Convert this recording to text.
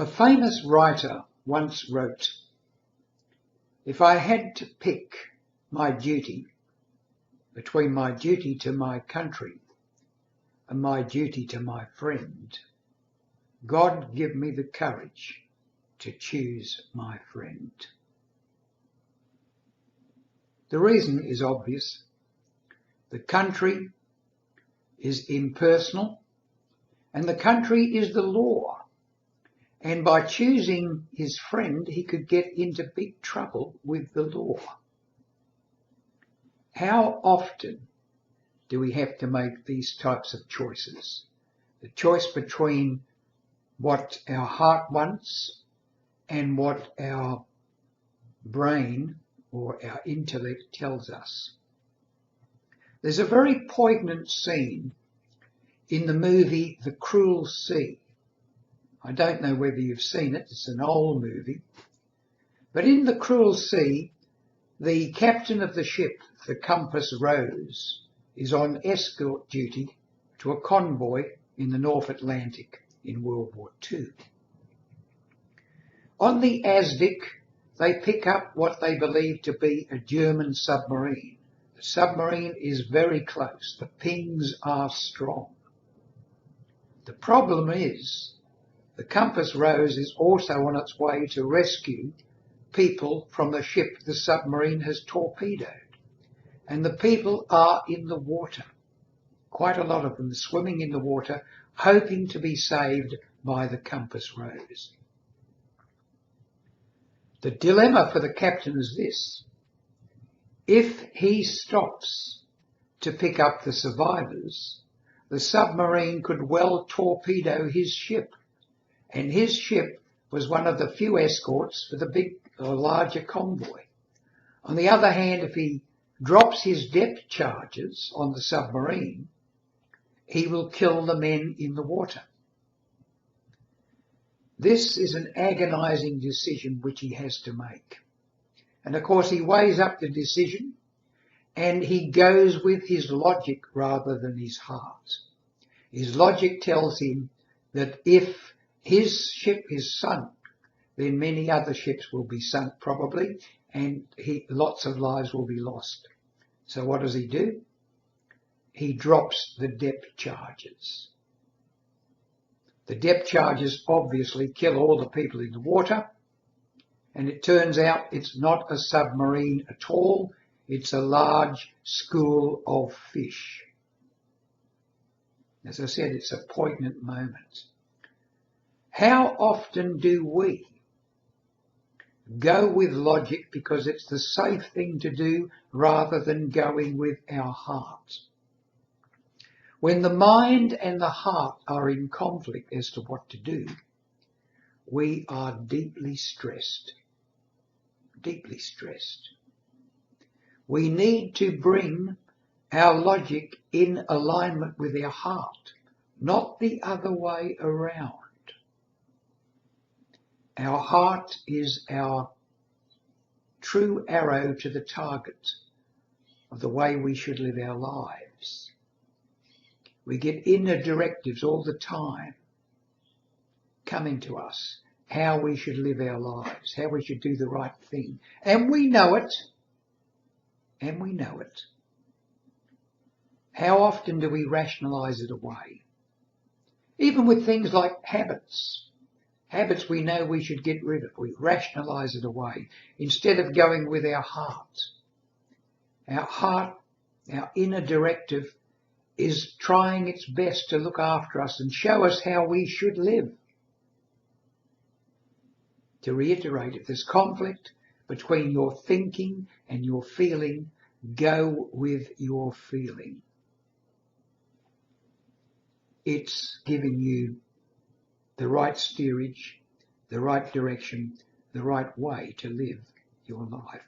A famous writer once wrote, "If I had to pick my duty between my duty to my country and my duty to my friend, God give me the courage to choose my friend." The reason is obvious. The country is impersonal, and the country is the law. And by choosing his friend, he could get into big trouble with the law. How often do we have to make these types of choices? The choice between what our heart wants and what our brain or our intellect tells us. There's a very poignant scene in the movie The Cruel Sea. I don't know whether you've seen it, it's an old movie. But in The Cruel Sea, the captain of the ship, the Compass Rose, is on escort duty to a convoy in the North Atlantic in World War II. On the Azvik, they pick up what they believe to be a German submarine. The submarine is very close. The pings are strong. The problem is the Compass Rose is also on its way to rescue people from the ship the submarine has torpedoed. And the people are in the water. Quite a lot of them swimming in the water, hoping to be saved by the Compass Rose. The dilemma for the captain is this: if he stops to pick up the survivors, the submarine could well torpedo his ship, and his ship was one of the few escorts for the big or larger convoy. On the other hand, if he drops his depth charges on the submarine, he will kill the men in the water. This is an agonizing decision which he has to make. And of course he weighs up the decision and he goes with his logic rather than his heart. His logic tells him that if his ship is sunk, then many other ships will be sunk probably, and lots of lives will be lost. So what does he do? He drops the depth charges. The depth charges obviously kill all the people in the water, and it turns out it's not a submarine at all, it's a large school of fish. As I said, it's a poignant moment. How often do we go with logic because it's the safe thing to do rather than going with our heart? When the mind and the heart are in conflict as to what to do, we are deeply stressed. Deeply stressed. We need to bring our logic in alignment with our heart, not the other way around. Our heart is our true arrow to the target of the way we should live our lives. We get inner directives all the time coming to us, how we should live our lives, how we should do the right thing. And we know it. And we know it. How often do we rationalize it away? Even with things like habits. Habits we know we should get rid of. We rationalize it away instead of going with our heart. Our heart, our inner directive, is trying its best to look after us and show us how we should live. To reiterate, if there's conflict between your thinking and your feeling, go with your feeling. It's giving you the right steerage, the right direction, the right way to live your life.